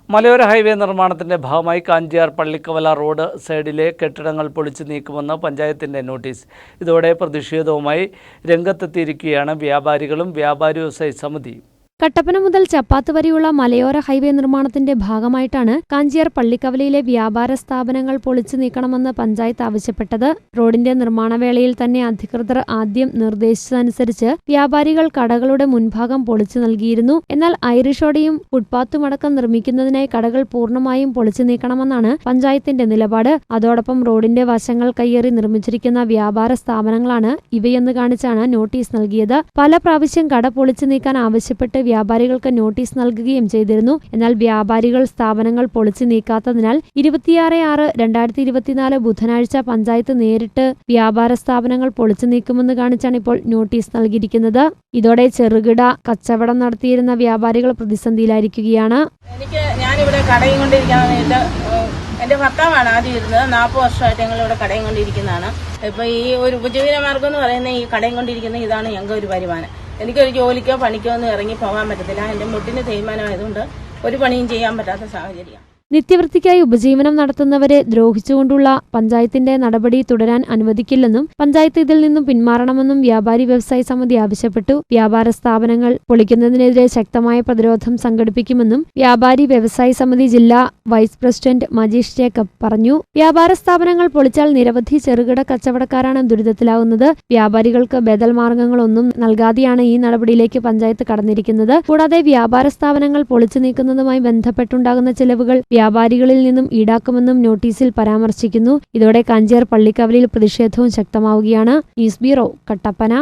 മലയോര ഹൈവേ നിർമ്മാണത്തിന്റെ ഭാഗമായി കാഞ്ചിയാർ പള്ളിക്കവല റോഡ് സൈഡിലെ കെട്ടിടങ്ങൾ പൊളിച്ചു നീക്കുമെന്ന് പഞ്ചായത്തിന്റെ നോട്ടീസ്. ഇതോടെ പ്രതിഷേധവുമായി രംഗത്തെത്തിയിരിക്കുകയാണ് വ്യാപാരികളും വ്യാപാരി വ്യവസായ സമിതിയും. കട്ടപ്പന മുതൽ ചപ്പാത്ത് വരെയുള്ള മലയോര ഹൈവേ നിർമ്മാണത്തിന്റെ ഭാഗമായിട്ടാണ് കാഞ്ചിയാർ പള്ളിക്കവലയിലെ വ്യാപാര സ്ഥാപനങ്ങൾ പൊളിച്ചു നീക്കണമെന്ന് പഞ്ചായത്ത് ആവശ്യപ്പെട്ടത്. റോഡിന്റെ നിർമ്മാണവേളയിൽ തന്നെ അധികൃതർ ആദ്യം നിർദ്ദേശിച്ചതനുസരിച്ച് വ്യാപാരികൾ കടകളുടെ മുൻഭാഗം പൊളിച്ചു നൽകിയിരുന്നു. എന്നാൽ ഐറിഷോടെയും ഫുട്പാത്തുമടക്കം നിർമ്മിക്കുന്നതിനായി കടകൾ പൂർണ്ണമായും പൊളിച്ചു നീക്കണമെന്നാണ് പഞ്ചായത്തിന്റെ നിലപാട്. അതോടൊപ്പം റോഡിന്റെ വശങ്ങൾ കയ്യേറി നിർമ്മിച്ചിരിക്കുന്ന വ്യാപാര സ്ഥാപനങ്ങളാണ് ഇവയെന്ന് കാണിച്ചാണ് നോട്ടീസ് നൽകിയത്. പല പ്രാവശ്യം കട പൊളിച്ചു നീക്കാൻ ആവശ്യപ്പെട്ട് വ്യാപാരികൾക്ക് നോട്ടീസ് നൽകുകയും ചെയ്തിരുന്നു. എന്നാൽ വ്യാപാരികൾ സ്ഥാപനങ്ങൾ പൊളിച്ചു നീക്കാത്തതിനാൽ 26/6/2024 ബുധനാഴ്ച പഞ്ചായത്ത് നേരിട്ട് വ്യാപാര സ്ഥാപനങ്ങൾ പൊളിച്ചു നീക്കുമെന്ന് കാണിച്ചാണ് ഇപ്പോൾ നോട്ടീസ് നൽകിയിരിക്കുന്നത്. ഇതോടെ ചെറുകിട കച്ചവടം നടത്തിയിരുന്ന വ്യാപാരികൾ പ്രതിസന്ധിയിലായിരിക്കുകയാണ്. ഞാനിവിടെ കടയും കൊണ്ടിരിക്കുന്ന എൻ്റെ ഭർത്താവാണ് ആദ്യം ഇരുന്നത്. 40 വർഷമായിട്ട് ഞങ്ങൾ ഇവിടെ കടയും കൊണ്ടിരിക്കുന്നതാണ്. ഇപ്പൊ ഈ ഒരു ഉപജീവന മാർഗം എന്ന് പറയുന്നത് ഈ കടയും കൊണ്ടിരിക്കുന്ന ഇതാണ് ഞങ്ങൾക്ക് ഒരു വരുമാനം. എനിക്കൊരു ജോലിക്കോ പണിക്കോ ഒന്നും ഇറങ്ങി പോകാൻ പറ്റത്തില്ല. എൻ്റെ മുട്ടിന് തേയ്മാനമായതുകൊണ്ട് ഒരു പണിയും ചെയ്യാൻ പറ്റാത്ത സാഹചര്യം. നിത്യവൃത്തിക്കായി ഉപജീവനം നടത്തുന്നവരെ ദ്രോഹിച്ചുകൊണ്ടുള്ള പഞ്ചായത്തിന്റെ നടപടി തുടരാൻ അനുവദിക്കില്ലെന്നും പഞ്ചായത്ത് ഇതിൽ നിന്നും പിന്മാറണമെന്നും വ്യാപാരി വ്യവസായ സമിതി ആവശ്യപ്പെട്ടു. വ്യാപാര സ്ഥാപനങ്ങൾ പൊളിക്കുന്നതിനെതിരെ ശക്തമായ പ്രതിരോധം സംഘടിപ്പിക്കുമെന്നും വ്യാപാരി വ്യവസായ സമിതി ജില്ലാ വൈസ് പ്രസിഡന്റ് മജീഷ് ജേക്കബ് പറഞ്ഞു. വ്യാപാര സ്ഥാപനങ്ങൾ പൊളിച്ചാൽ നിരവധി ചെറുകിട കച്ചവടക്കാരാണ് ദുരിതത്തിലാവുന്നത്. വ്യാപാരികൾക്ക് ബദൽ മാർഗങ്ങളൊന്നും നൽകാതെയാണ് ഈ നടപടിയിലേക്ക് പഞ്ചായത്ത് കടന്നിരിക്കുന്നത്. കൂടാതെ വ്യാപാര സ്ഥാപനങ്ങൾ പൊളിച്ചു നീക്കുന്നതുമായി ബന്ധപ്പെട്ടുണ്ടാകുന്ന ചെലവുകൾ വ്യാപാരികളിൽ നിന്നും ഈടാക്കുമെന്നും നോട്ടീസിൽ പരാമർശിക്കുന്നു. ഇതോടെ കാഞ്ചിയാർ പള്ളിക്കവലയിൽ പ്രതിഷേധവും ശക്തമാവുകയാണ്. News bureau, Kattappana.